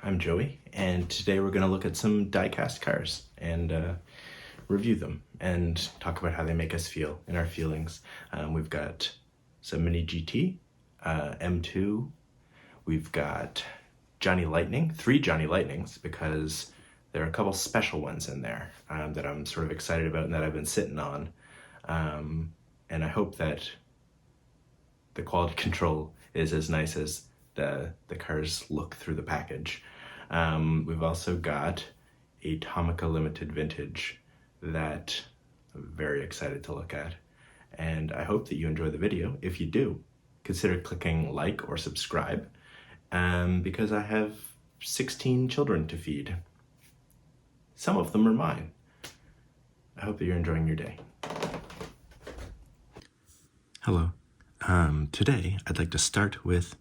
I'm Joey, and today we're going to look at some diecast cars and review them and talk about how they make us feel and our feelings. We've got some MiniGT, M2, we've got Johnny Lightning, 3 Johnny Lightnings, because there are a couple special ones in there that I'm sort of excited about and that I've been sitting on. And I hope that the quality control is as nice as the cars look through the package. We've also got a Tomica limited vintage that I'm very excited to look at. And I hope that you enjoy the video. If you do, consider clicking like or subscribe because I have 16 children to feed. Some of them are mine. I hope that you're enjoying your day. Hello. Today I'd like to start with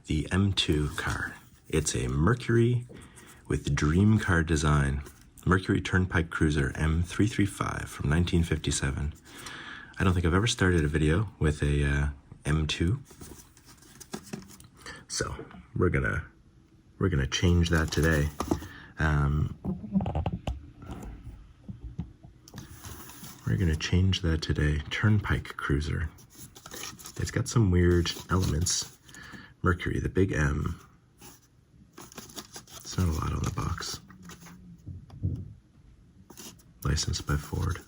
the M2 car. It's a Mercury with dream car design. Mercury Turnpike Cruiser M335 from 1957. I don't think I've ever started a video with a M2. So we're gonna change that today. We're gonna change that today. Turnpike Cruiser. It's got some weird elements. Mercury, the big M. It's not a lot on the box. Licensed by Ford.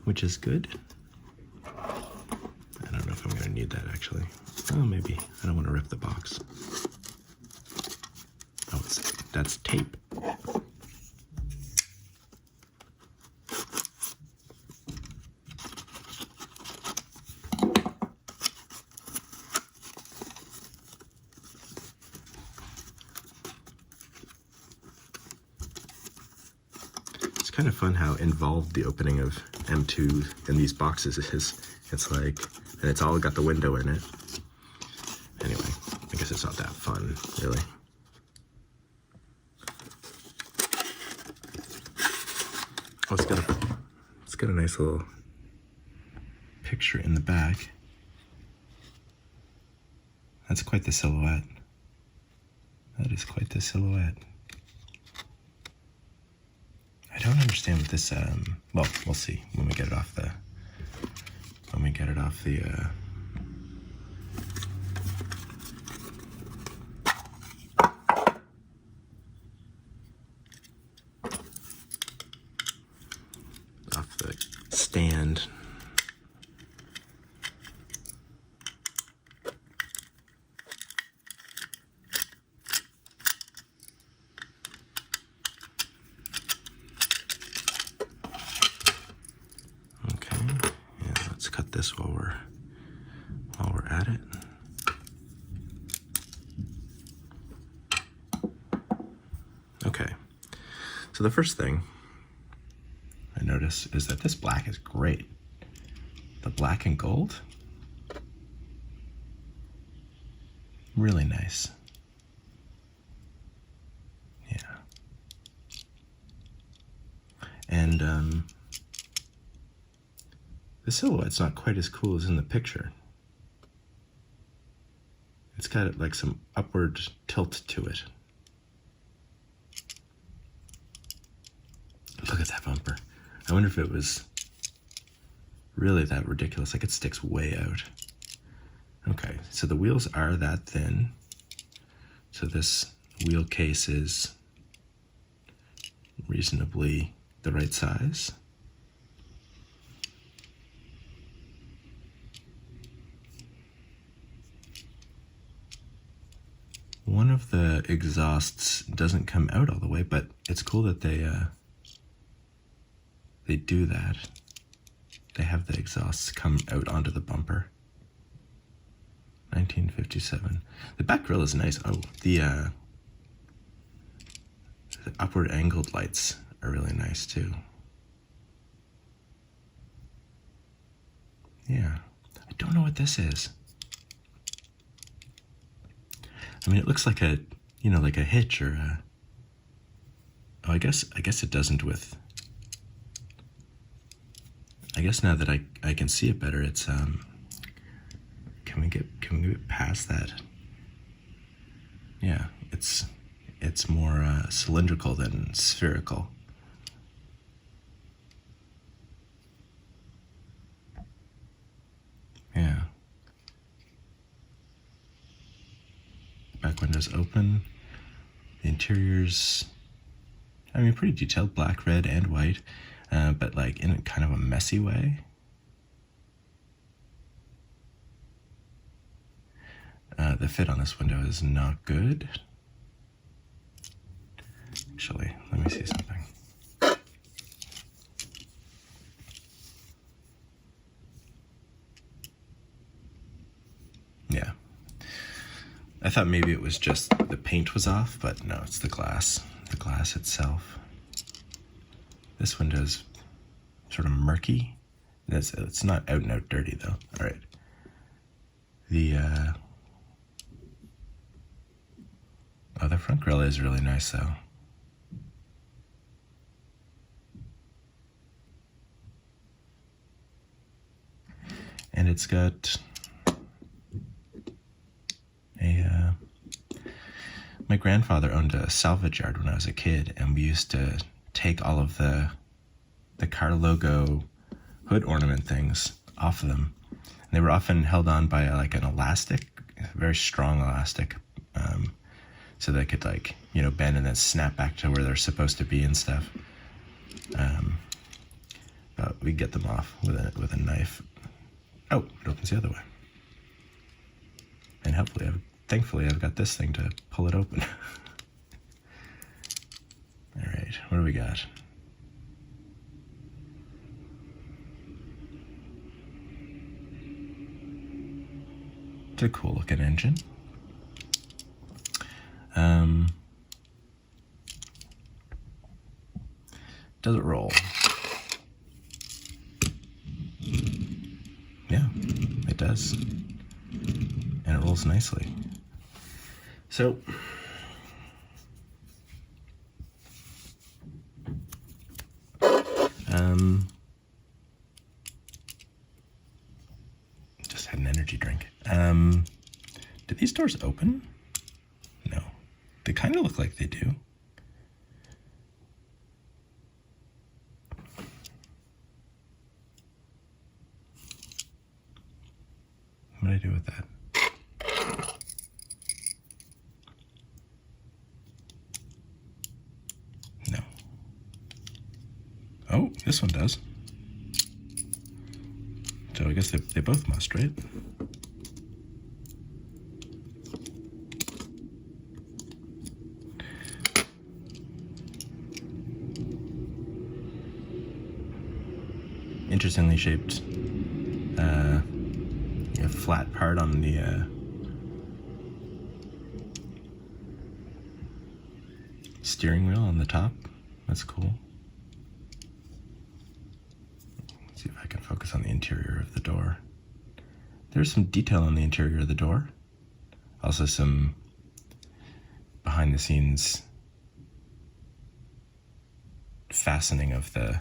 Which is good. I don't know if I'm gonna need that actually. Oh, maybe. I don't want to rip the box. Oh, that's tape. Kind of fun how involved the opening of M2 in these boxes is. It's like, and it's all got the window in it. Anyway, I guess it's not that fun, really. Oh, it's got a nice little picture in the back. That's quite the silhouette. That is quite the silhouette. I don't understand what this, well, we'll see when we get it off the, off the stand. Cut this while we're at it. Okay, so the first thing I notice is that this black is great. The black and gold, really nice. Yeah, and the silhouette's not quite as cool as in the picture. It's got like some upward tilt to it. Look at that bumper. I wonder if it was really that ridiculous, like it sticks way out. Okay, so the wheels are that thin. So this wheel case is reasonably the right size. One of the exhausts doesn't come out all the way, but it's cool that they do that. They have the exhausts come out onto the bumper. 1957. The back grille is nice. Oh, the upward angled lights are really nice too. Yeah, I don't know what this is. I mean, it looks like a, you know, like a hitch or a, oh, I guess it doesn't with, I guess now that I can see it better, it's, can we get past that? Yeah, it's more cylindrical than spherical. Yeah. Back window's open. The interior's, I mean, pretty detailed, black, red, and white, but like in kind of a messy way. The fit on this window is not good. Actually, let me see something. Yeah. I thought maybe it was just the paint was off, but no, it's the glass itself. This window's sort of murky. It's not out and out dirty though. All right. The front grille is really nice though. And it's got my grandfather owned a salvage yard when I was a kid, and we used to take all of the car logo hood ornament things off of them. And they were often held on by like an elastic, a very strong elastic, so they could like, you know, bend and then snap back to where they're supposed to be and stuff. But we get them off with a knife. Oh, it opens the other way. And thankfully I've got this thing to pull it open. All right, what do we got? It's a cool looking engine. Does it roll? Yeah, it does. And it rolls nicely. So, just had an energy drink. Do these doors open? No. They kind of look like they do. What do I do with that? No. Oh, this one does. So I guess they both must, right? Interestingly shaped flat part on the steering wheel on the top. That's cool. Let's see if I can focus on the interior of the door. There's some detail on the interior of the door. Also some behind the scenes fastening of the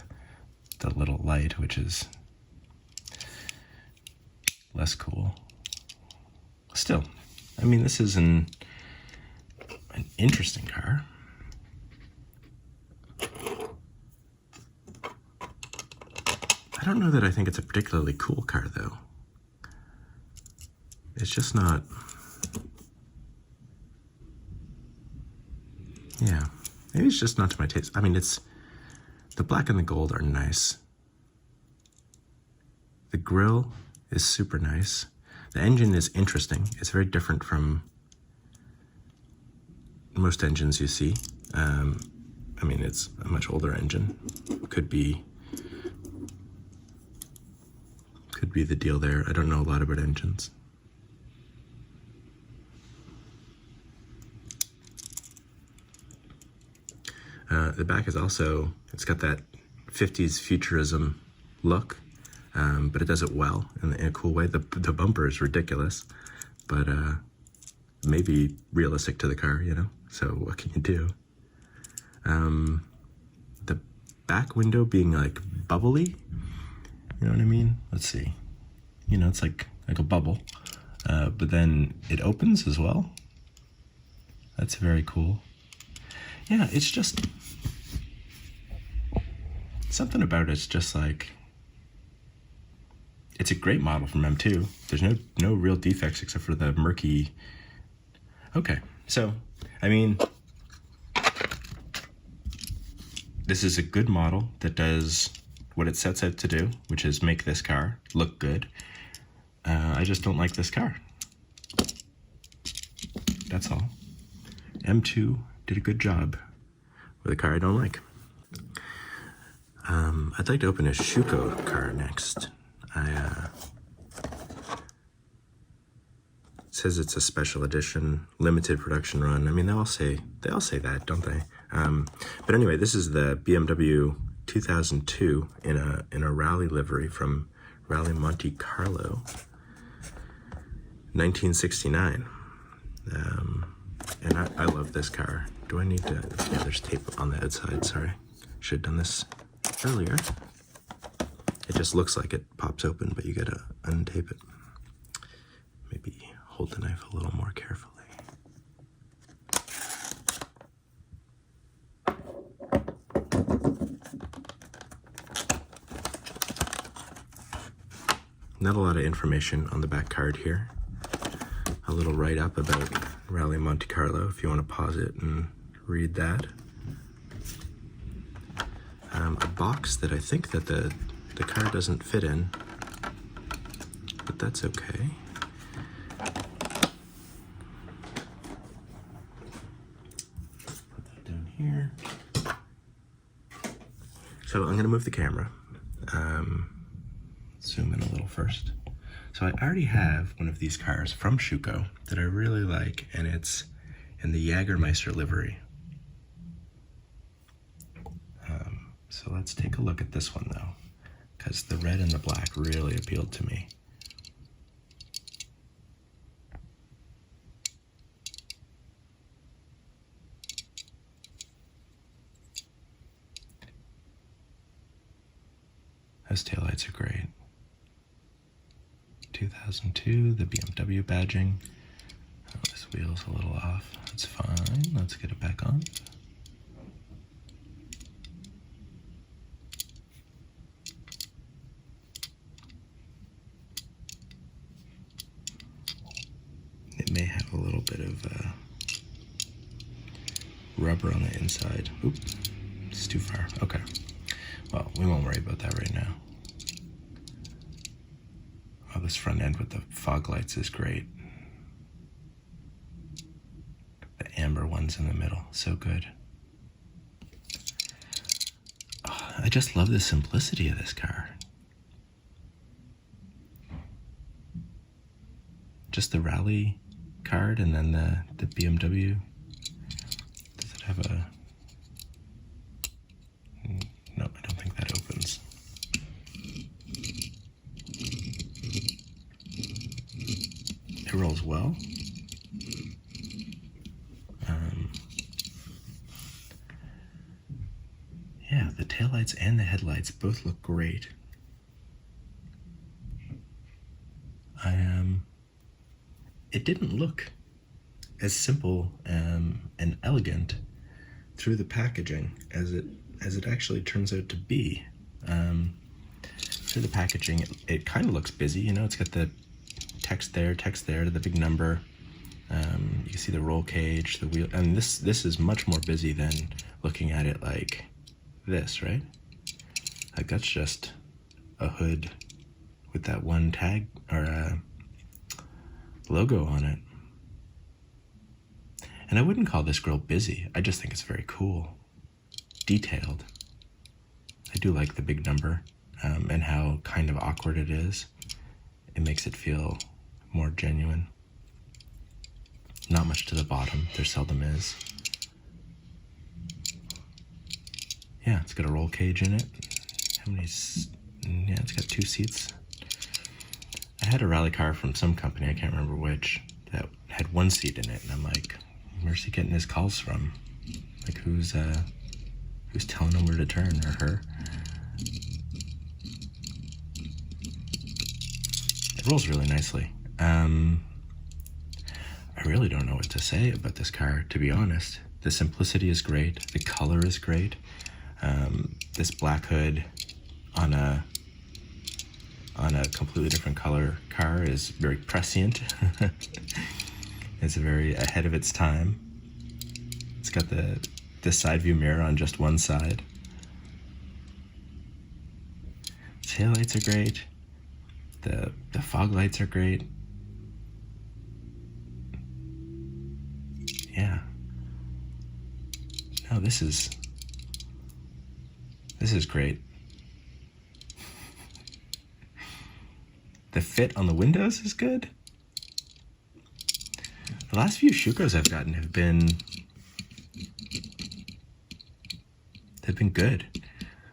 little light, which is less cool. Still, I mean, this is an interesting car. I don't know that I think it's a particularly cool car, though. It's just not... Yeah, maybe it's just not to my taste. I mean, it's... The black and the gold are nice. The grille is super nice. The engine is interesting. It's very different from most engines you see. I mean, it's a much older engine. Could be the deal there. I don't know a lot about engines. The back is also, it's got that 50s futurism look, but it does it well in a cool way. The bumper is ridiculous, but maybe realistic to the car, you know? So what can you do? The back window being like bubbly, you know what I mean? Let's see. You know, it's like a bubble, but then it opens as well. That's very cool. Yeah, it's just something about it's just like, it's a great model from M2. There's no real defects except for the Mercury. Okay, so I mean, this is a good model that does what it sets out to do, which is make this car look good. I just don't like this car. That's all. M2 did a good job with a car I don't like. I'd like to open a Shuco car next. It says it's a special edition, limited production run. I mean, they all say that, don't they? But anyway, this is the BMW 2002 in a rally livery from Rally Monte Carlo, 1969. And I love this car. Do I need to? Yeah, there's tape on the outside. Sorry, should have done this earlier. It just looks like it pops open, but you gotta untape it. Maybe hold the knife a little more carefully. Not a lot of information on the back card here. A little write-up about Rally Monte Carlo, if you want to pause it and read that. A box that I think that the car doesn't fit in, but that's okay. Put that down here. So I'm going to move the camera. Zoom in a little first. So I already have one of these cars from Shuco that I really like, and it's in the Jägermeister livery. So let's take a look at this one though, because the red and the black really appealed to me. Those taillights are great. 2002, the BMW badging. Oh, this wheel's a little off. That's fine. Let's get it back on. It may have a little bit of rubber on the inside. Oop, it's too far. Okay. Well, we won't worry about that right now. Oh, this front end with the fog lights is great. The amber ones in the middle, so good. Oh, I just love the simplicity of this car. Just the rally card and then the BMW. Does it have a... No, I don't think that opens. It rolls well. Yeah, the taillights and the headlights both look great. It didn't look as simple and elegant through the packaging as it actually turns out to be. Through the packaging, it kind of looks busy. You know, it's got the text there, the big number. You can see the roll cage, the wheel, and this is much more busy than looking at it like this, right? Like that's just a hood with that one tag or logo on it. And I wouldn't call this grill busy. I just think it's very cool, detailed. I do like the big number and how kind of awkward it is. It makes it feel more genuine. Not much to the bottom, there seldom is. Yeah, it's got a roll cage in it. How many? Yeah, it's got 2 seats. I had a rally car from some company, I can't remember which, that had 1 seat in it, and I'm like, where's he getting his calls from? Like, who's telling him where to turn, or her? It rolls really nicely. I really don't know what to say about this car, to be honest. The simplicity is great. The color is great. This black hood on a completely different color car is very prescient. It's very ahead of its time. It's got the side view mirror on just one side. Taillights are great. The fog lights are great. Yeah. No, this is great. The fit on the windows is good. The last few Shucos I've gotten have been good.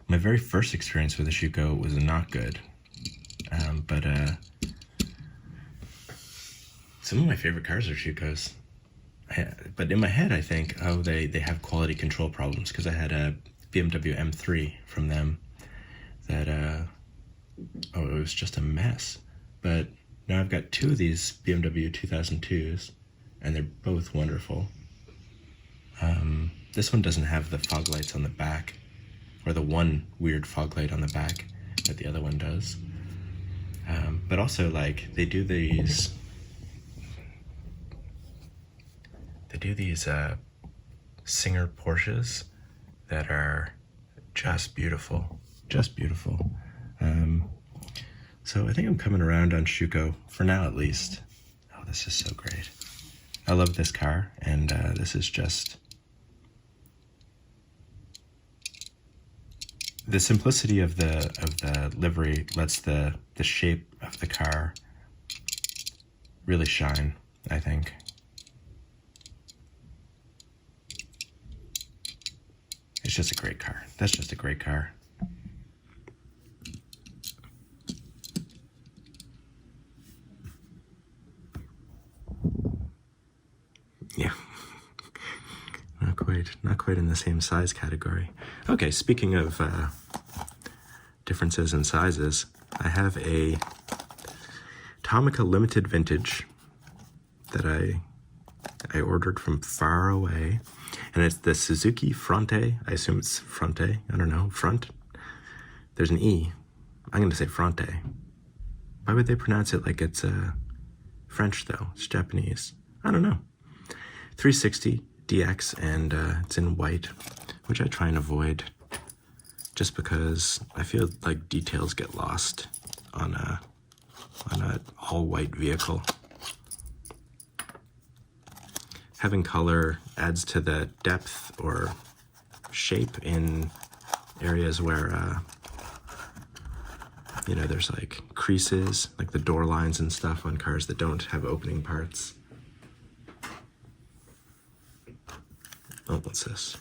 My very first experience with a Shuco was not good. But some of my favorite cars are Shucos. But in my head, I think, oh, they have quality control problems, because I had a BMW M3 from them that, it was just a mess. But now I've got two of these BMW 2002s, and they're both wonderful. This one doesn't have the fog lights on the back, or the one weird fog light on the back that the other one does. But also, like, they do these Singer Porsches that are just beautiful, so I think I'm coming around on Shuco, for now at least. Oh, this is so great. I love this car, and this is just... The simplicity of the livery lets the shape of the car really shine, I think. It's just a great car. That's just a great car. Yeah. Not quite in the same size category. Okay, speaking of differences in sizes, I have a Tomica limited vintage that I ordered from far away, and it's the Suzuki Fronte. I assume it's Fronte. I don't know. Front? There's an E. I'm going to say Fronte. Why would they pronounce it like it's French, though? It's Japanese. I don't know. 360 DX, and it's in white, which I try and avoid just because I feel like details get lost on a all-white vehicle. Having color adds to the depth or shape in areas where there's like creases, like the door lines and stuff on cars that don't have opening parts. Oh, what's this?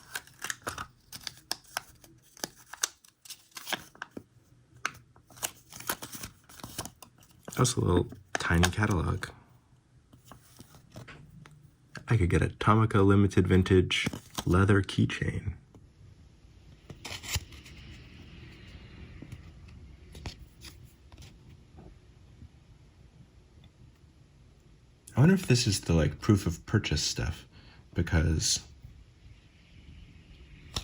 That's a little tiny catalog. I could get a Tomica limited vintage leather keychain. I wonder if this is the like proof of purchase stuff, because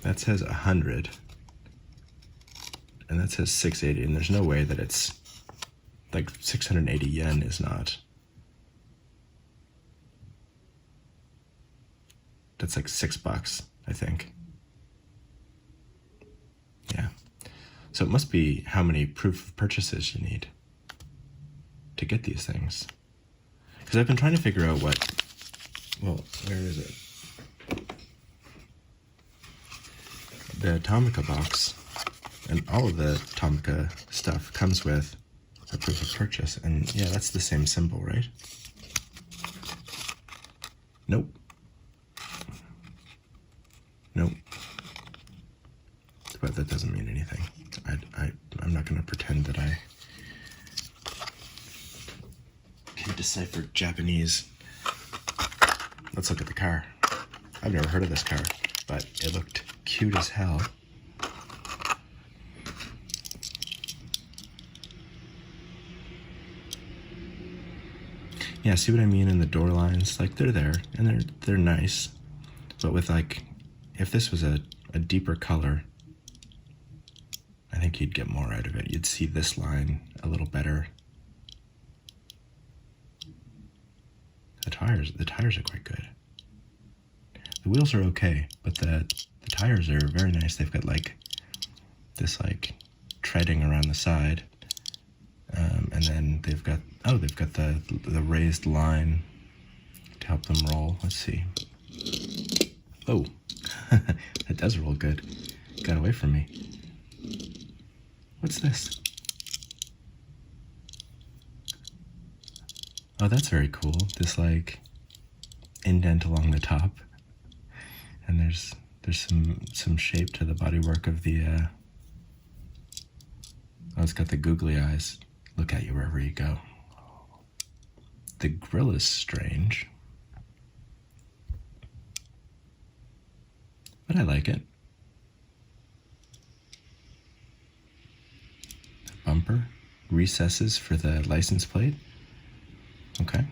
that says 100 and that says 680, and there's no way that it's like 680 yen is not. That's like $6, I think. Yeah. So it must be how many proof of purchases you need to get these things. Because I've been trying to figure out where is it? The Tomica box, and all of the Tomica stuff comes with a proof of purchase, and yeah, that's the same symbol, right? Nope. But that doesn't mean anything. I'm not going to pretend that I can decipher Japanese. Let's look at the car. I've never heard of this car, but it looked cute as hell. Yeah, see what I mean in the door lines? Like, they're there, and they're nice. But with, like, if this was a deeper color, I think you'd get more out of it. You'd see this line a little better. The tires are quite good. The wheels are okay, but the tires are very nice. They've got, like, this, like, treading around the side. And then they've got the raised line to help them roll. Let's see. Oh, that does roll good. Got away from me. What's this? Oh, that's very cool. This, like, indent along the top. And there's some shape to the bodywork of the, oh, it's got the googly eyes. Look at you wherever you go. The grille is strange, but I like it. The bumper, recesses for the license plate. Okay.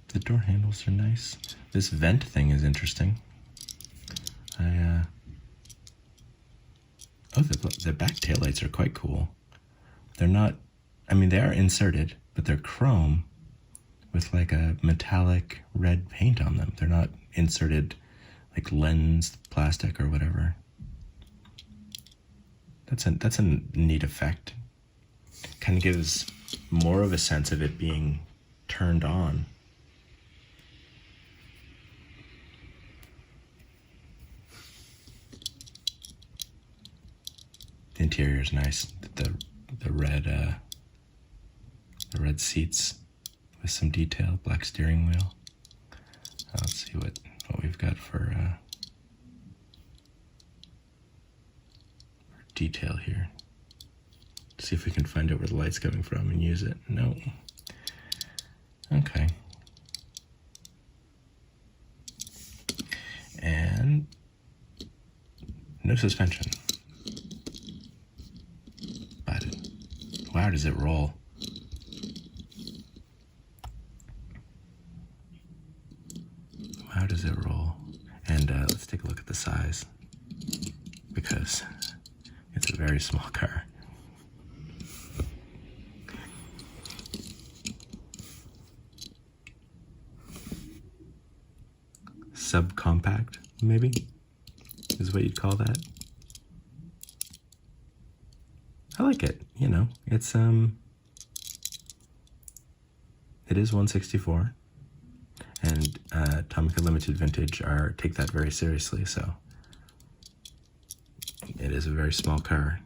The door handles are nice. This vent thing is interesting. Oh, the back taillights are quite cool. They're not, I mean, they are inserted, but they're chrome with like a metallic red paint on them. They're not inserted like lens plastic or whatever. That's a neat effect. Kind of gives more of a sense of it being turned on. The interior is nice. The red seats with some detail, black steering wheel. Let's see what we've got for detail here. See if we can find out where the light's coming from and use it. No. Okay. And no suspension. But wow, does it roll? How does it roll? And let's take a look at the size, because it's a very small car. Subcompact, maybe, is what you'd call that. I like it, you know, it's, it is 164, and Tomica Limited Vintage take that very seriously, so it is a very small car.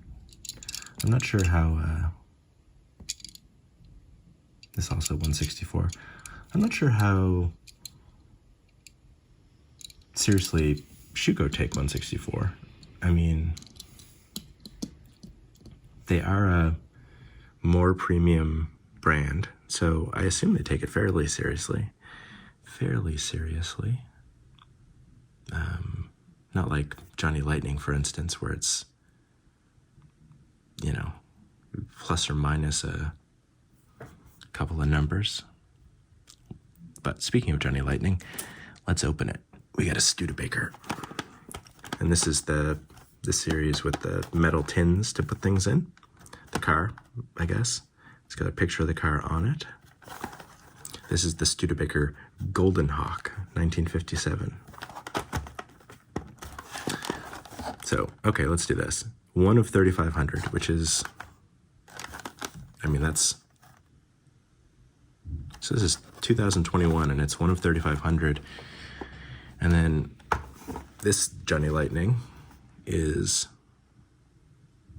I'm not sure how, this is also 164, I'm not sure how seriously Shuco take 164. I mean, they are a more premium brand, so I assume they take it fairly seriously. Not like Johnny Lightning, for instance, where it's, you know, plus or minus a couple of numbers. But speaking of Johnny Lightning, let's open it. We got a Studebaker. And this is the series with the metal tins to put things in. The car, I guess. It's got a picture of the car on it. This is the Studebaker Golden Hawk, 1957. So, okay, let's do this. One of 3,500, which is, I mean, that's, so this is 2021, and it's one of 3,500. And then this Johnny Lightning is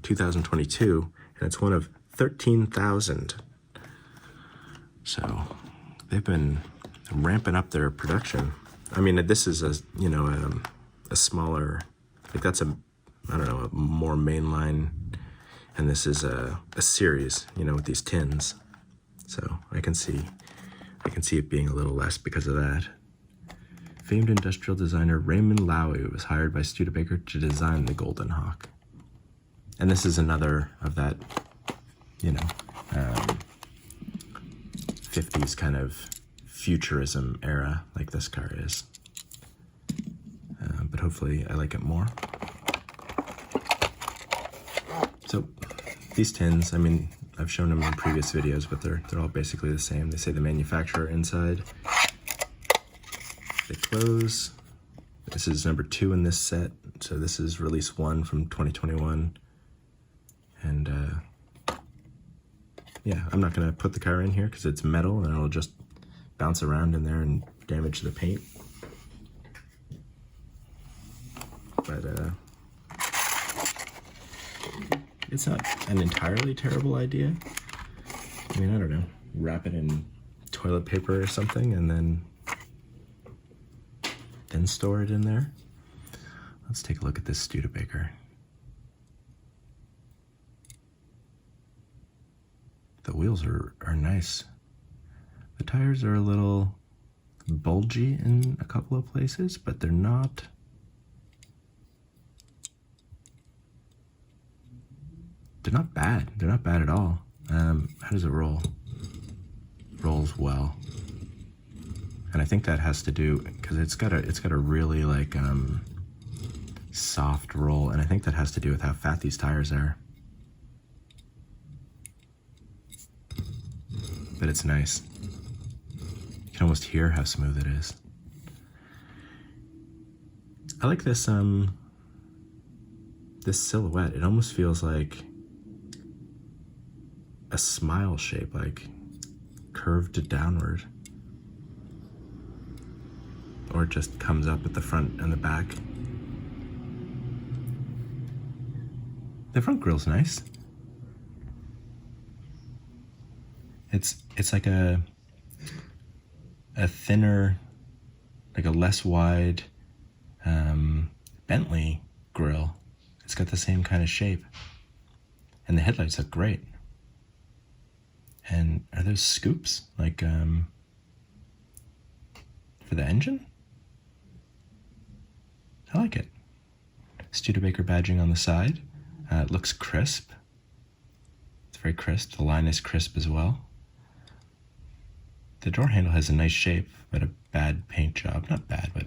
2022, and it's one of 13,000. So they've been ramping up their production. I mean, this is a, you know, a smaller, like that's a, I don't know, a more mainline, and this is a series, you know, with these tins. So I can see it being a little less because of that. Famed industrial designer Raymond Lowy was hired by Studebaker to design the Golden Hawk. And this is another of that you know, 50s kind of futurism era like this car is. But hopefully I like it more. So these tins, I mean, I've shown them in previous videos, but they're all basically the same. They say the manufacturer inside. They close. This is number 2 in this set. So this is release 1 from 2021. And yeah, I'm not gonna put the car in here because it's metal and it'll just bounce around in there and damage the paint. But it's not an entirely terrible idea. I mean, I don't know, wrap it in toilet paper or something and then store it in there. Let's take a look at this Studebaker. The wheels are nice. The tires are a little bulgy in a couple of places, but they're not bad. They're not bad at all. How does it roll? Rolls well. And I think that has to do, because it's got a really like soft roll, and I think that has to do with how fat these tires are. But it's nice. You can almost hear how smooth it is. I like this this silhouette. It almost feels like a smile shape, like curved downward. Or it just comes up at the front and the back. The front grille's nice. It's like a thinner, like a less wide Bentley grille. It's got the same kind of shape. And the headlights look great. And are those scoops, like for the engine? I like it. Studebaker badging on the side. It looks crisp. It's very crisp. The line is crisp as well. The door handle has a nice shape, but a bad paint job. Not bad, but,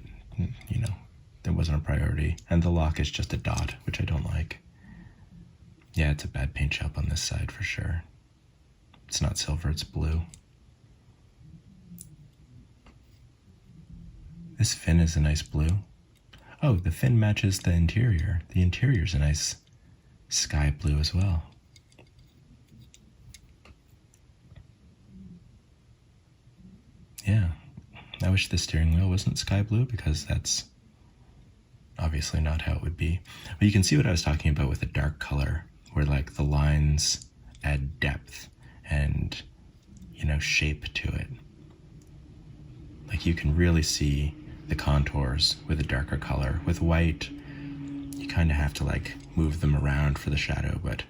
you know, that wasn't a priority. And the lock is just a dot, which I don't like. Yeah, it's a bad paint job on this side for sure. It's not silver, it's blue. This fin is a nice blue. Oh, the fin matches the interior. The interior's a nice sky blue as well. Yeah, I wish the steering wheel wasn't sky blue because that's obviously not how it would be. But you can see what I was talking about with a dark color, where like the lines add depth and, you know, shape to it. Like you can really see the contours with a darker color. With white, you kind of have to like move them around for the shadow, but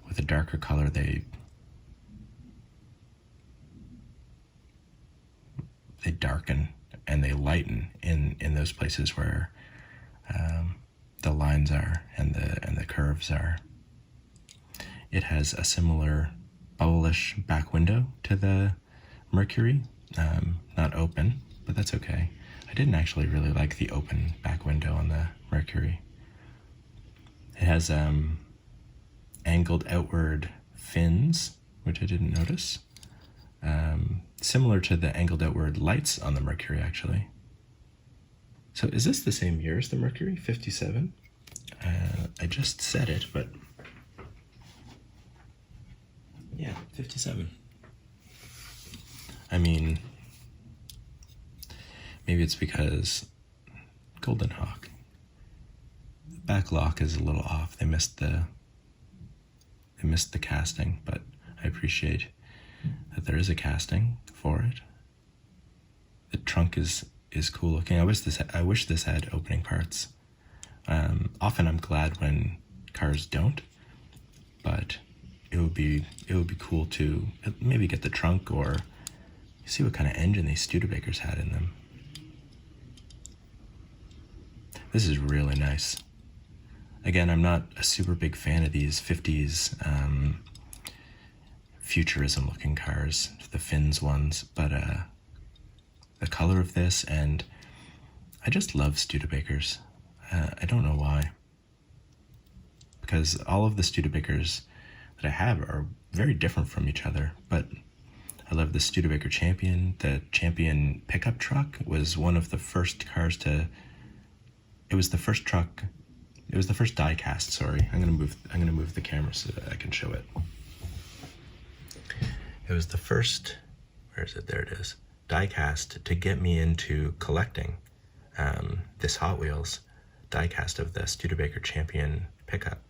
with a darker color, they darken and they lighten in those places where the lines are and the curves are. It has a similar bubble-ish back window to the Mercury, not open, but that's okay. I didn't actually really like the open back window on the Mercury. It has angled outward fins, which I didn't notice. Similar to the angled outward lights on the Mercury, actually. So is this the same year as the Mercury, 57? I just said it, but yeah, 57. I mean, maybe it's because Golden Hawk. The back lock is a little off. They missed the casting, but I appreciate that there is a casting for it. The trunk is cool looking. I wish this had opening parts. Often I'm glad when cars don't, but it would be cool to maybe get the trunk or see what kind of engine these Studebakers had in them. This is really nice. Again, I'm not a super big fan of these 50s futurism looking cars, the fins ones, but the color of this, and I just love Studebakers. I don't know why, because all of the Studebakers that I have are very different from each other, but I love the Studebaker Champion. The Champion pickup truck was one of the first cars to, it was the first truck, it was the first diecast, sorry. I'm gonna move the camera so that I can show it. It was the first, where is it? There it is. Diecast to get me into collecting this Hot Wheels diecast of the Studebaker Champion pickup.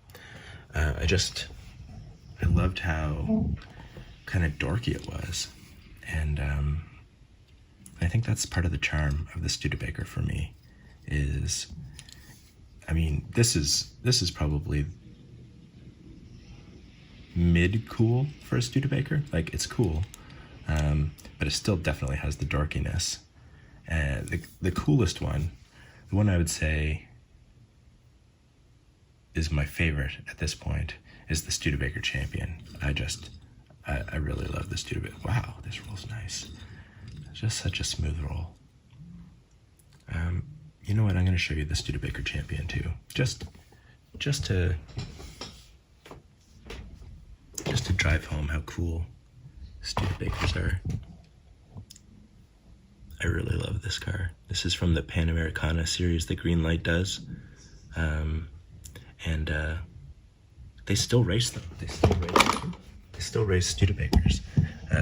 I loved how kind of dorky it was, and I think that's part of the charm of the Studebaker for me. Is, I mean, this is probably mid cool for a Studebaker. Like, it's cool, but it still definitely has the dorkiness. And the coolest one, the one I would say is my favorite at this point, is the Studebaker Champion. I really love the Studebaker. Wow, this roll's nice. It's just such a smooth roll. You know what? I'm going to show you the Studebaker Champion too, just to drive home how cool Studebakers are. I really love this car. This is from the Pan Americana series that Greenlight does, and they still race them. They still race Studebakers,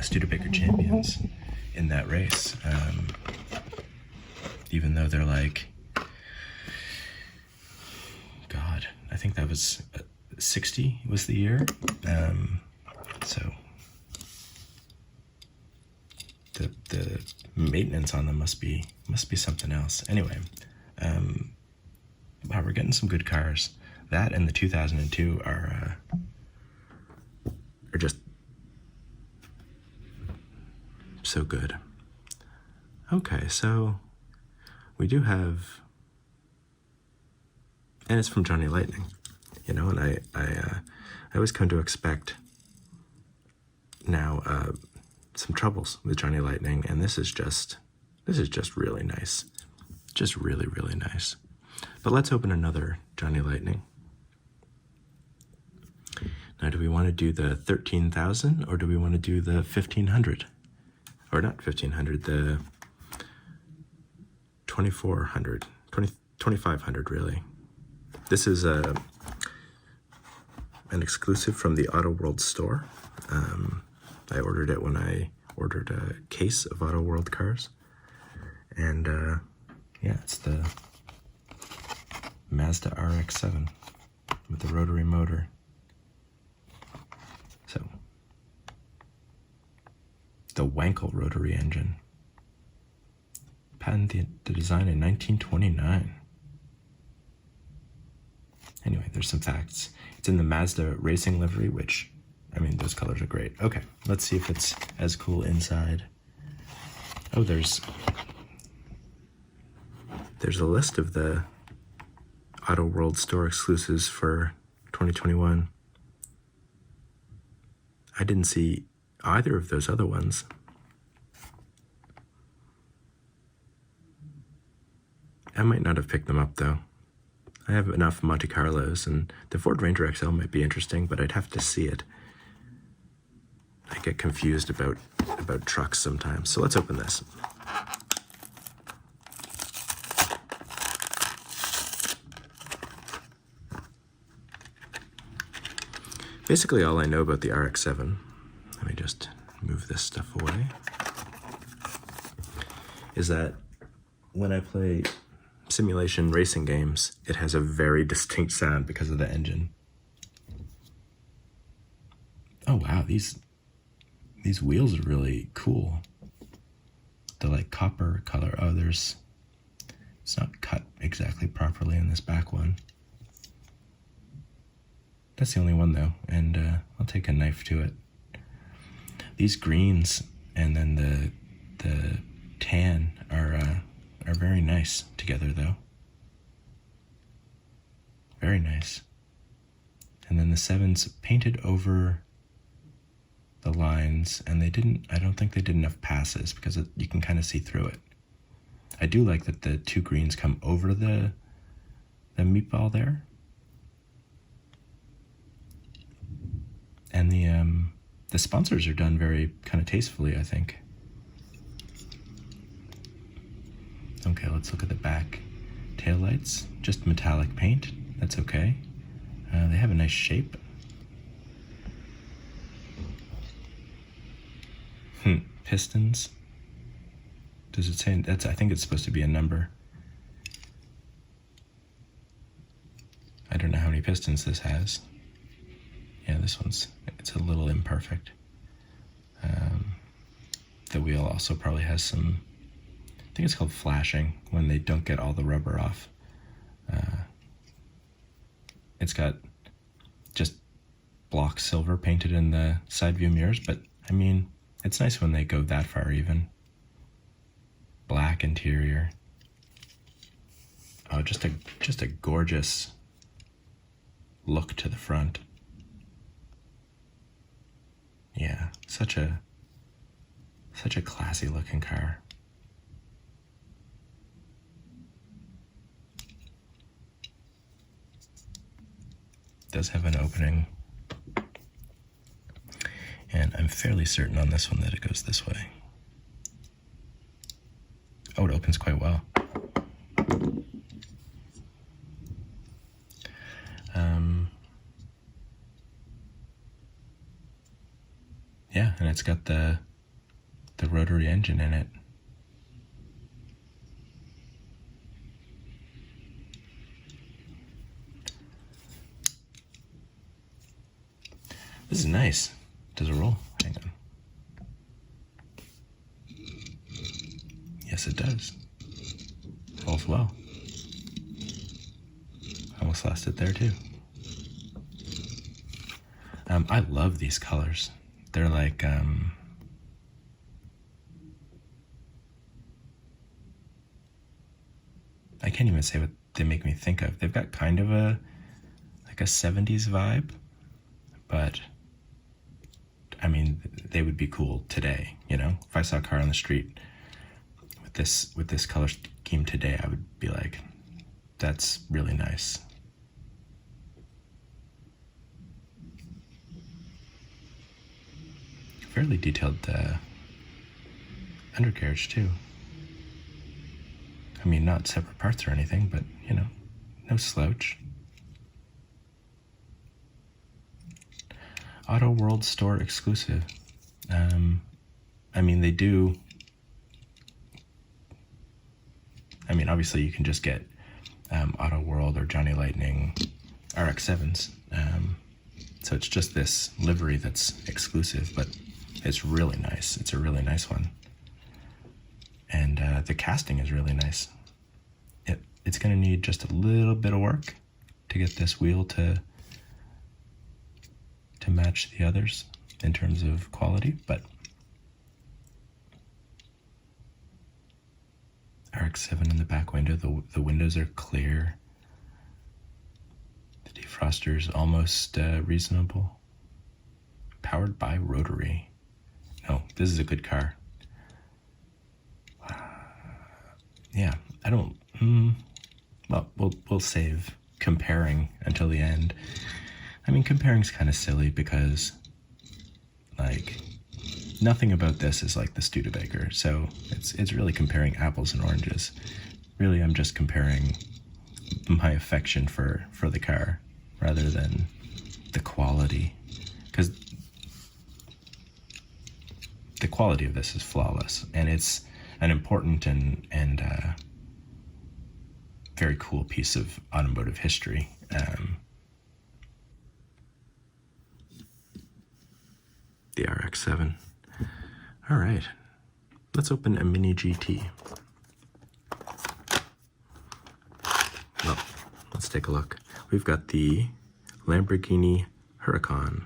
Studebaker Champions in that race, even though they're like, God, I think that was 60 was the year. So the maintenance on them must be something else. Anyway, wow, we're getting some good cars. That and the 2002 are just so good. Okay, so we do have, and it's from Johnny Lightning, you know, and I always come to expect now some troubles with Johnny Lightning, and this is just really nice, just really, really nice. But let's open another Johnny Lightning. Now, do we want to do the 13,000 or do we want to do the 1,500? Or not 1,500, the 2,400, 2,500 really. This is an exclusive from the Auto World store. I ordered it when I ordered a case of Auto World cars. And yeah, it's the Mazda RX-7 with the rotary motor. So, the Wankel rotary engine. Patented the design in 1929. Anyway, there's some facts. It's in the Mazda racing livery, which, I mean, those colors are great. Okay, let's see if it's as cool inside. Oh, there's a list of the Auto World store exclusives for 2021. I didn't see either of those other ones. I might not have picked them up though. I have enough Monte Carlos, and the Ford Ranger XL might be interesting, but I'd have to see it. I get confused about trucks sometimes. So let's open this. Basically all I know about the RX-7, let me just move this stuff away, is that when I play simulation racing games, it has a very distinct sound because of the engine. Oh wow, these wheels are really cool. The like copper color. Oh, it's not cut exactly properly in this back one. That's the only one though, and I'll take a knife to it. These greens and then the tan are very nice together though. Very nice. And then the 7's painted over the lines, and I don't think they did enough passes because you can kind of see through it. I do like that the two greens come over the meatball there. And the sponsors are done very kind of tastefully, I think. Okay, let's look at the back taillights. Just metallic paint, that's okay. They have a nice shape. Pistons. Does it say I think it's supposed to be a number. I don't know how many pistons this has. Yeah, it's a little imperfect. The wheel also probably has some, I think it's called flashing, when they don't get all the rubber off. It's got just block silver painted in the side view mirrors, but I mean, it's nice when they go that far even. Black interior. Oh, just a gorgeous look to the front. Yeah, such a classy looking car. Does have an opening, and I'm fairly certain on this one that it goes this way. Oh, it opens quite well. Yeah, and it's got the rotary engine in it. This is nice. Does it roll? Hang on. Yes, it does. Rolls well. Almost lost it there too. I love these colors. They're like I can't even say what they make me think of. They've got kind of a 70s vibe, but I mean, they would be cool today, you know? If I saw a car on the street with this color scheme today, I would be like, that's really nice. Fairly detailed undercarriage too. I mean, not separate parts or anything, but you know, no slouch. Auto World store exclusive. I mean, they do. I mean, obviously you can just get Auto World or Johnny Lightning RX-7s. So it's just this livery that's exclusive, but it's really nice. It's a really nice one. And the casting is really nice. It's going to need just a little bit of work to get this wheel to match the others in terms of quality, but RX-7 in the back window, the windows are clear. The defroster is almost reasonable. Powered by rotary. No, this is a good car. Yeah, I don't. Well, we'll save comparing until the end. I mean, comparing's kind of silly because, like, nothing about this is like the Studebaker, so it's really comparing apples and oranges. Really, I'm just comparing my affection for the car rather than the quality, because the quality of this is flawless, and it's an important and very cool piece of automotive history. The RX-7. All right, let's open a MiniGT. Well, let's take a look. We've got the Lamborghini Huracan,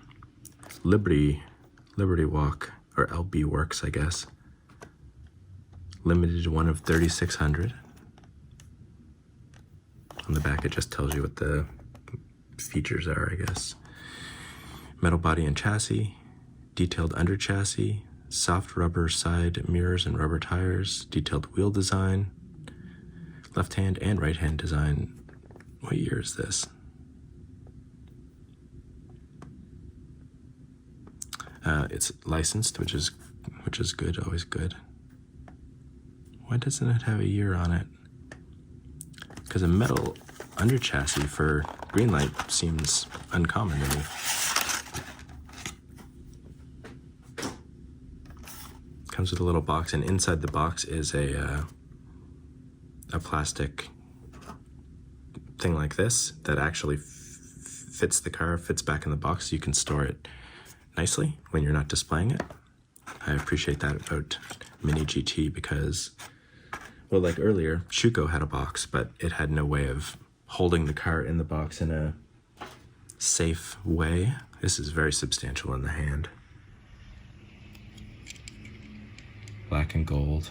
Liberty Walk, or LB Works, I guess. Limited one of 3,600. On the back, it just tells you what the features are, I guess. Metal body and chassis. detailed under chassis, soft rubber side mirrors and rubber tires, detailed wheel design, left hand and right hand design. What year is this? It's licensed, which is good, always good. Why doesn't it have a year on it? Because a metal under chassis for Greenlight seems uncommon to me. Comes with a little box, and inside the box is a plastic thing like this that actually fits the car, fits back in the box, so you can store it nicely when you're not displaying it. I appreciate that about MiniGT because, well, like earlier, Shuco had a box, but it had no way of holding the car in the box in a safe way. This is very substantial in the hand. Black and gold.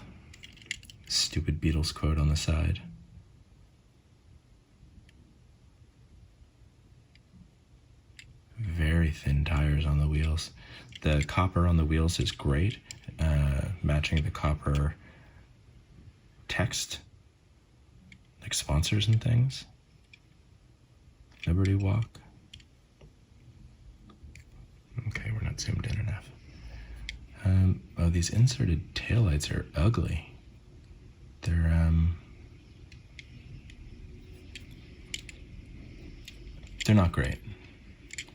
Stupid Beatles quote on the side. Very thin tires on the wheels. The copper on the wheels is great, matching the copper text, like sponsors and things. Liberty Walk. Okay, we're not zoomed in enough. Oh, these inserted taillights are ugly. They're not great.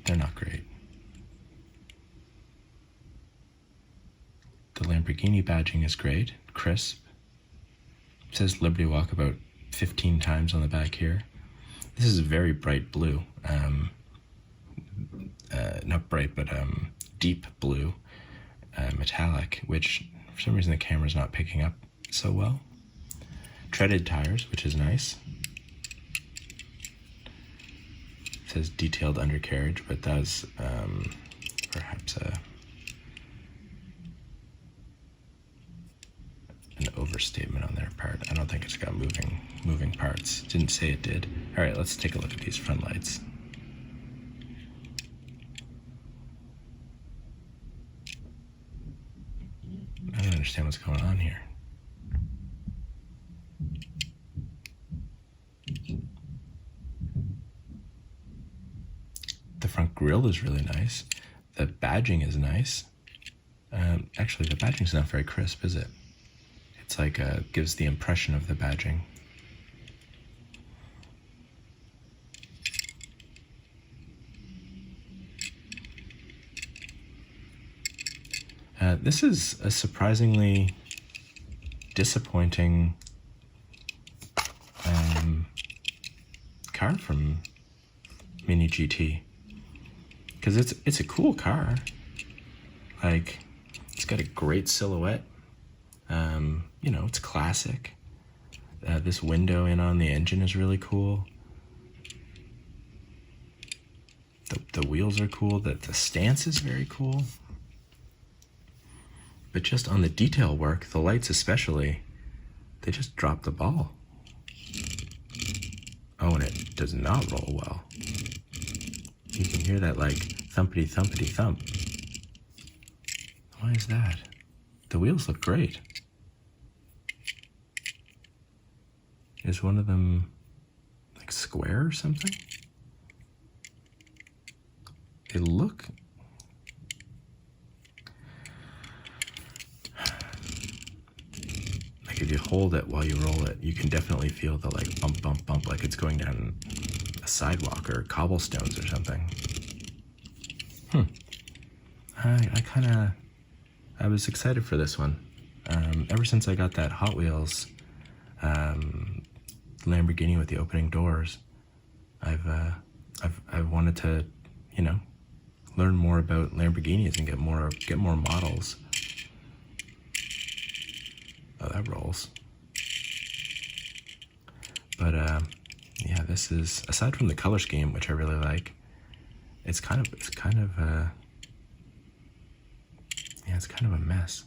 They're not great. The Lamborghini badging is great, crisp. It says Liberty Walk about 15 times on the back here. This is very bright blue. Not bright, but deep blue, metallic, which for some reason the camera's not picking up so well. Treaded tires, which is nice. It says detailed undercarriage, but that's perhaps an overstatement on their part. I don't think it's got moving parts. Didn't say it did. All right, let's take a look at these front lights. I don't understand what's going on here. The front grille is really nice. The badging is nice. Actually, the badging's not very crisp, is it? It's like gives the impression of the badging. This is a surprisingly disappointing car from MiniGT, because it's a cool car. Like, it's got a great silhouette. You know, it's classic. This window in on the engine is really cool. The wheels are cool. The stance is very cool. But just on the detail work, the lights especially, they just drop the ball. Oh, and it does not roll well. You can hear that like thumpity thumpity thump. Why is that? The wheels look great. Is one of them like square or something? They look... like if you hold it while you roll it, you can definitely feel the like bump, bump, bump, like it's going down a sidewalk or cobblestones or something. I was excited for this one. Ever since I got that Hot Wheels Lamborghini with the opening doors, I've wanted to, you know, learn more about Lamborghinis and get more models. Oh, that rolls. But yeah, this is, aside from the color scheme, which I really like, it's kind of a mess.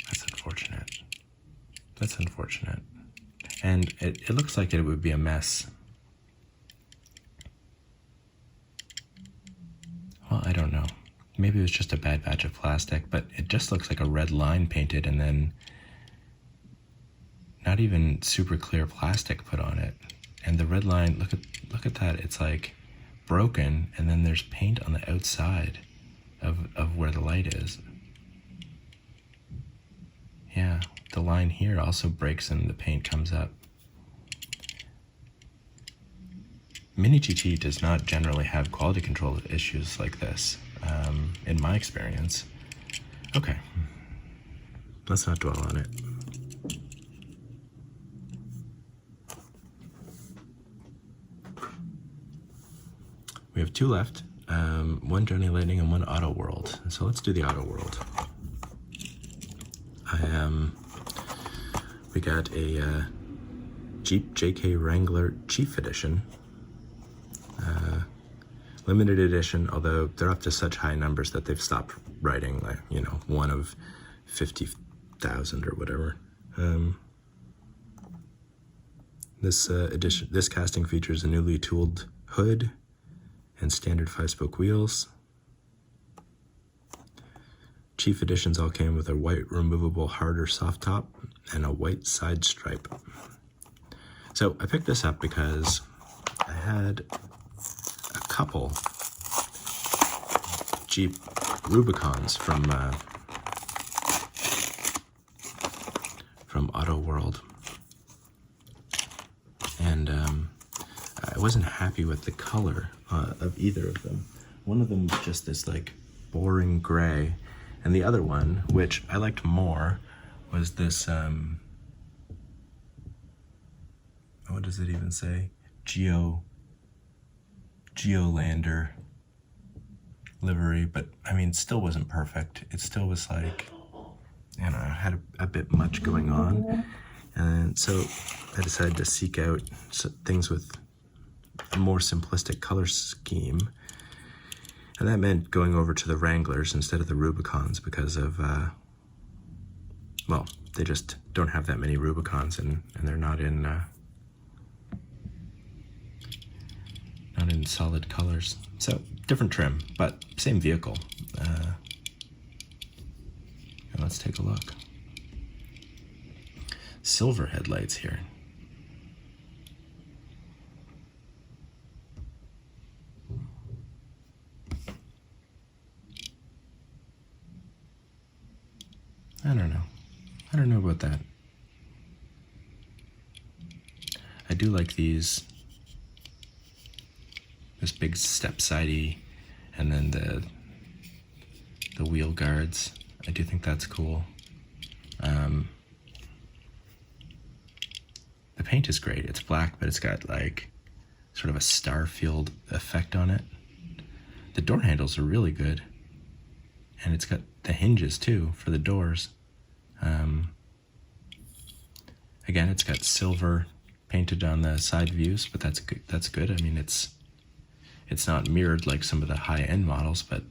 That's unfortunate. And it looks like it would be a mess. Well, well, I don't know. Maybe it was just a bad batch of plastic, but it just looks like a red line painted and then not even super clear plastic put on it. And the red line, look at that. It's like broken, and then there's paint on the outside of where the light is. Yeah, the line here also breaks and the paint comes up. MiniGT does not generally have quality control issues like this, in my experience. Okay, let's not dwell on it. We have two left, one Johnny Lightning and one Auto World. So let's do the Auto World. We got a Jeep JK Wrangler Chief Edition. Limited edition, although they're up to such high numbers that they've stopped writing, like, you know, one of 50,000 or whatever. This casting features a newly tooled hood and standard 5-spoke wheels. Chief editions all came with a white removable hard or soft top and a white side stripe. So I picked this up because I had a couple Jeep Rubicons from Auto World, and I wasn't happy with the color of either of them. One of them was just this like boring gray, and the other one, which I liked more, was this what does it even say? Geolander livery, but I mean, still wasn't perfect. It still was like, you know, had a bit much going on, and so I decided to seek out things with a more simplistic color scheme, and that meant going over to the Wranglers instead of the Rubicons because of, well, they just don't have that many Rubicons, and they're not in solid colors. So different trim, but same vehicle. Let's take a look. Silver headlights here. I don't know. I don't know about that. I do like these. This big step sidey, and then the wheel guards. I do think that's cool. The paint is great. It's black, but it's got like sort of a Starfield effect on it. The door handles are really good, and it's got the hinges too for the doors. Again, it's got silver painted on the side views, but that's good. That's good. I mean, it's not mirrored like some of the high-end models, but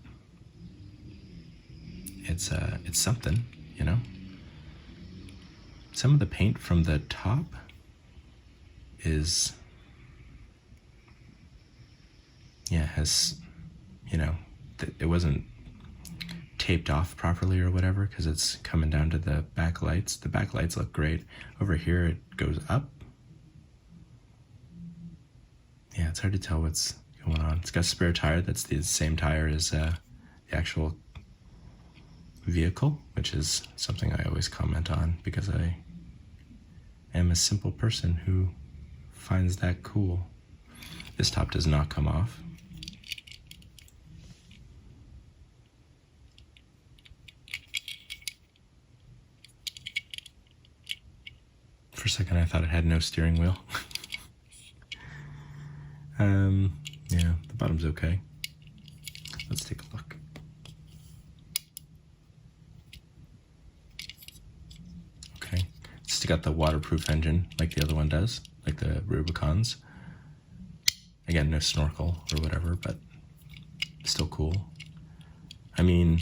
it's something, you know. Some of the paint from the top is, yeah, has, you know, it wasn't taped off properly or whatever, because it's coming down to the back lights. The back lights look great. Over here it goes up. Yeah, it's hard to tell what's going on. It's got a spare tire that's the same tire as the actual vehicle, which is something I always comment on because I am a simple person who finds that cool. This top does not come off. For a second I thought it had no steering wheel. Yeah, the bottom's okay. Let's take a look. Okay, it's got the waterproof engine like the other one does, like the Rubicons. Again, no snorkel or whatever, but still cool. I mean,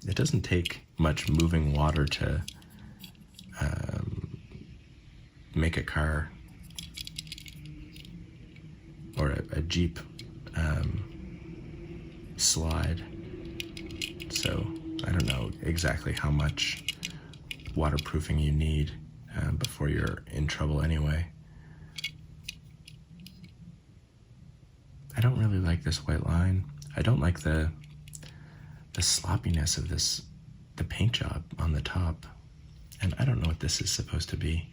it doesn't take much moving water to make a car or a Jeep slide. So I don't know exactly how much waterproofing you need before you're in trouble anyway. I don't really like this white line. I don't like the sloppiness of the paint job on the top. And I don't know what this is supposed to be.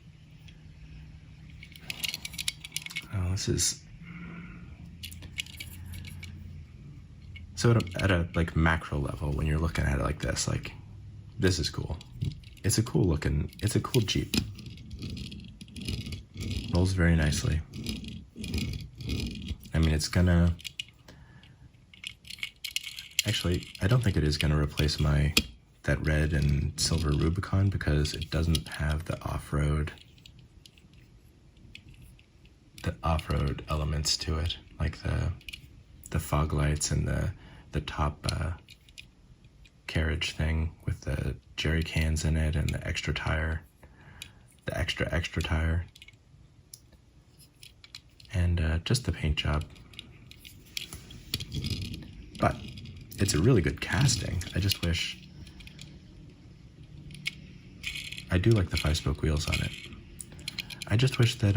Oh, this is... So at a like macro level, when you're looking at it like this is cool. It's a cool Jeep. Rolls very nicely. I mean, it's gonna... Actually, I don't think it is gonna replace that red and silver Rubicon because it doesn't have the off-road elements to it, like the fog lights and the top carriage thing with the jerry cans in it and the extra tire, the extra tire, and just the paint job. But it's a really good casting. I just wish... I do like the 5-spoke wheels on it. I just wish that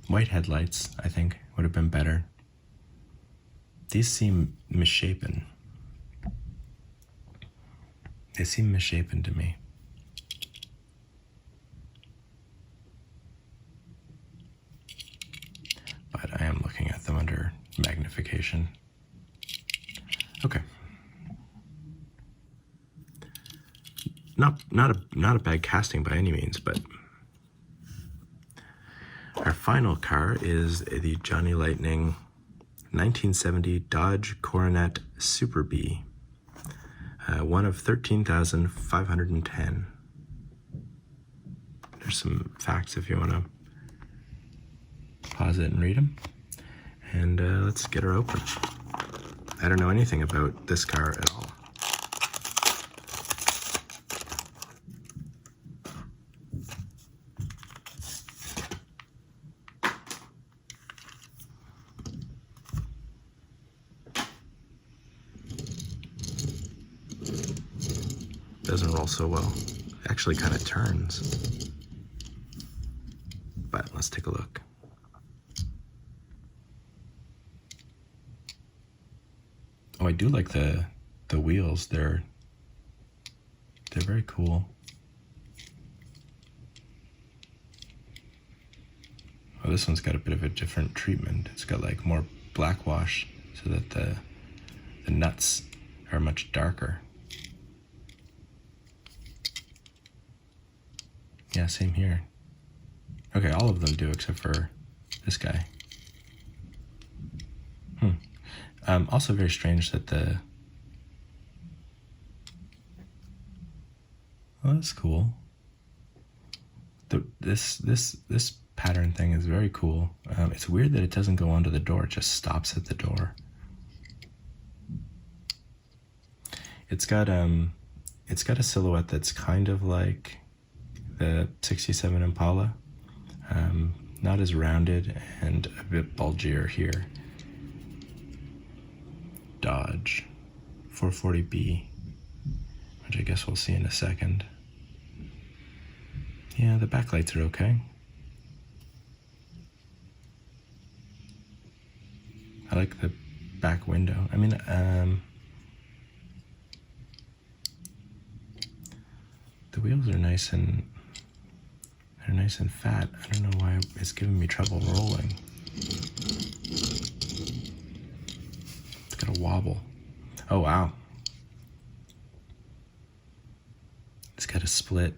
white headlights, I think, would have been better. These seem misshapen. They seem misshapen to me. But I am looking at them under magnification. Okay. Not a bad casting by any means, but our final car is the Johnny Lightning 1970 Dodge Coronet Super B, one of 13,510. There's some facts if you want to pause it and read them. And let's get her open. I don't know anything about this car at all. Doesn't roll so well. It actually kind of turns. But let's take a look. Oh, I do like the wheels. They're very cool. Oh, this one's got a bit of a different treatment. It's got like more black wash so that the nuts are much darker. Yeah, same here. Okay, all of them do except for this guy. Also very strange that oh, that's cool. This pattern thing is very cool. It's weird that it doesn't go onto the door, it just stops at the door. It's got a silhouette that's kind of like the 67 Impala, not as rounded and a bit bulgier here. Dodge 440B, which I guess we'll see in a second. Yeah, the backlights are okay. I like the back window. I mean, the wheels are nice and fat. I don't know why it's giving me trouble rolling. It's got a wobble. Oh wow. It's got a split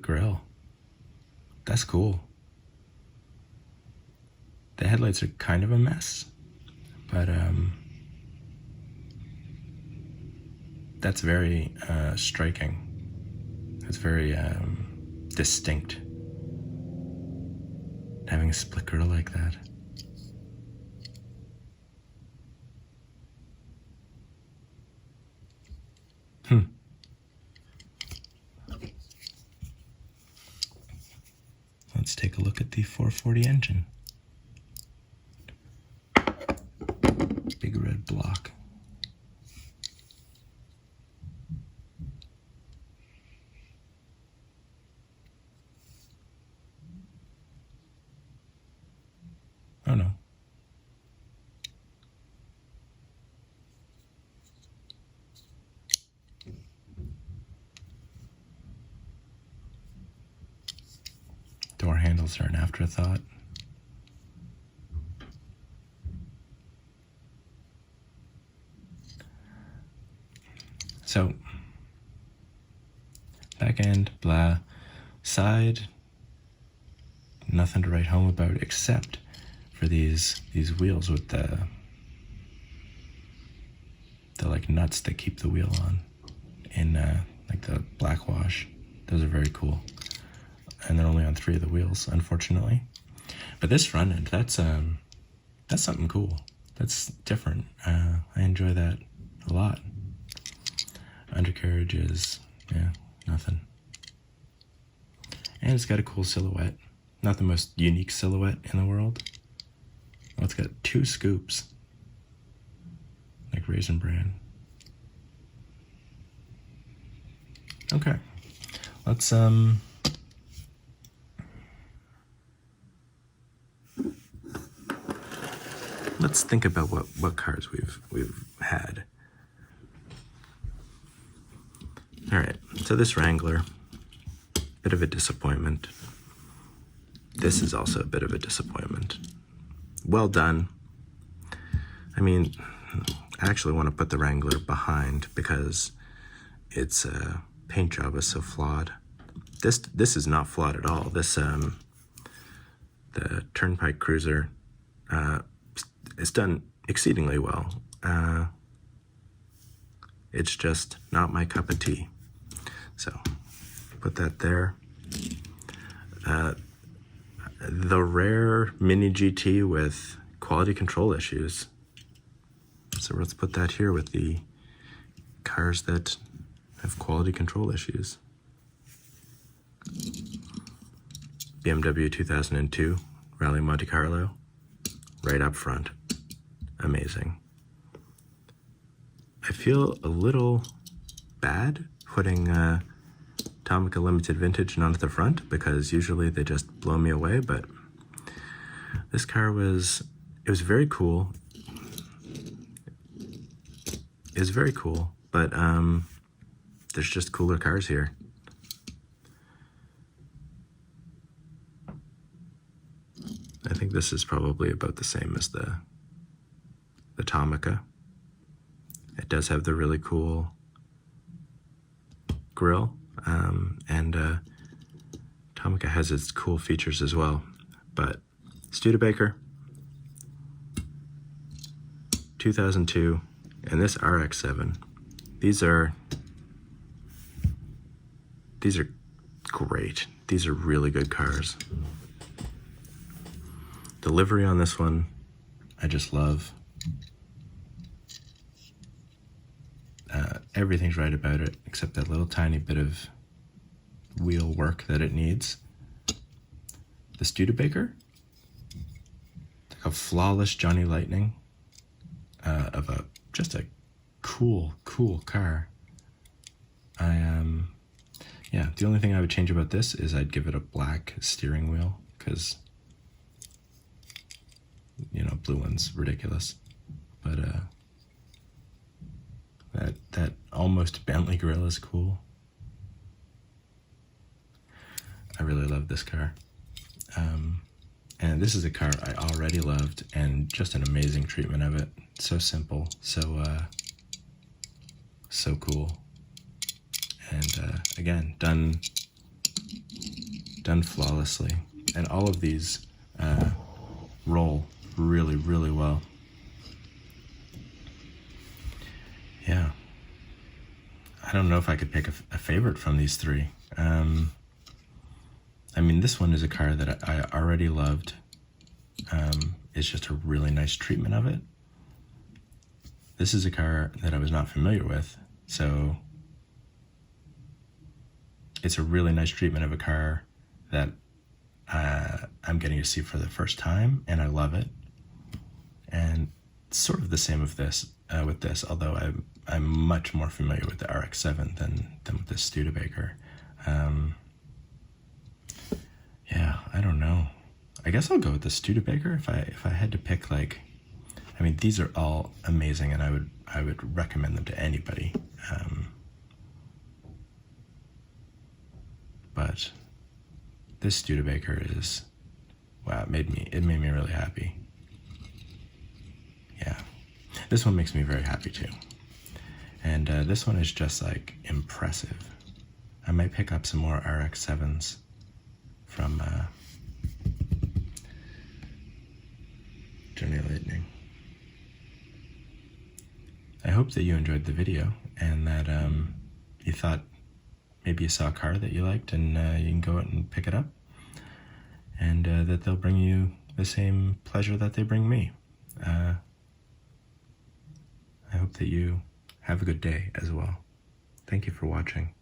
grille. That's cool. The headlights are kind of a mess, but that's very striking. It's very distinct, having a split grille like that. Let's take a look at the 440 engine. block. Oh no. Door handles are an afterthought. So, back end, blah, side, nothing to write home about except for these wheels with the like nuts that keep the wheel on in like the black wash. Those are very cool. And they're only on 3 of the wheels, unfortunately. But this front end, that's something cool. That's different. I enjoy that a lot. Undercarriage is, yeah, nothing. And it's got a cool silhouette. Not the most unique silhouette in the world. Well, it's got 2 scoops. Like Raisin Bran. Okay. Let's think about what cars we've had. All right, so this Wrangler, bit of a disappointment. This is also a bit of a disappointment. Well done. I mean, I actually want to put the Wrangler behind because its paint job is so flawed. This is not flawed at all. This the Turnpike Cruiser is done exceedingly well. It's just not my cup of tea. So put that there. The rare MiniGT with quality control issues. So let's put that here with the cars that have quality control issues. BMW 2002 Rally Monte Carlo, right up front. Amazing. I feel a little bad putting Tomica Limited Vintage not at the front because usually they just blow me away, but this car was very cool. It was very cool, but there's just cooler cars here. I think this is probably about the same as the Tomica. It does have the really cool grille, and Tomica has its cool features as well. But Studebaker, 2002, and this RX-7, these are great. These are really good cars. The livery on this one, I just love. Everything's right about it, except that little tiny bit of wheel work that it needs. The Studebaker, like a flawless Johnny Lightning of just a cool car. Yeah, the only thing I would change about this is I'd give it a black steering wheel, because blue one's ridiculous. But that almost Bentley grille is cool. I really love this car. And this is a car I already loved, and just an amazing treatment of it. So simple, so cool. And again, done flawlessly. And all of these roll really, really well. Yeah. I don't know if I could pick a favorite from these 3. I mean, this one is a car that I already loved. It's just a really nice treatment of it. This is a car that I was not familiar with, so it's a really nice treatment of a car that I'm getting to see for the first time, and I love it. And it's sort of the same of this. with this, although I'm much more familiar with the RX-7 than with the Studebaker. Yeah, I don't know. I guess I'll go with the Studebaker if I had to pick, like, I mean, these are all amazing, and I would recommend them to anybody. But this Studebaker is, wow, it made me really happy. Yeah, this one makes me very happy too. And this one is just like impressive. I might pick up some more RX-7s from Journey Lightning. I hope that you enjoyed the video and that you thought maybe you saw a car that you liked and you can go out and pick it up, and that they'll bring you the same pleasure that they bring me. I hope that you have a good day as well. Thank you for watching.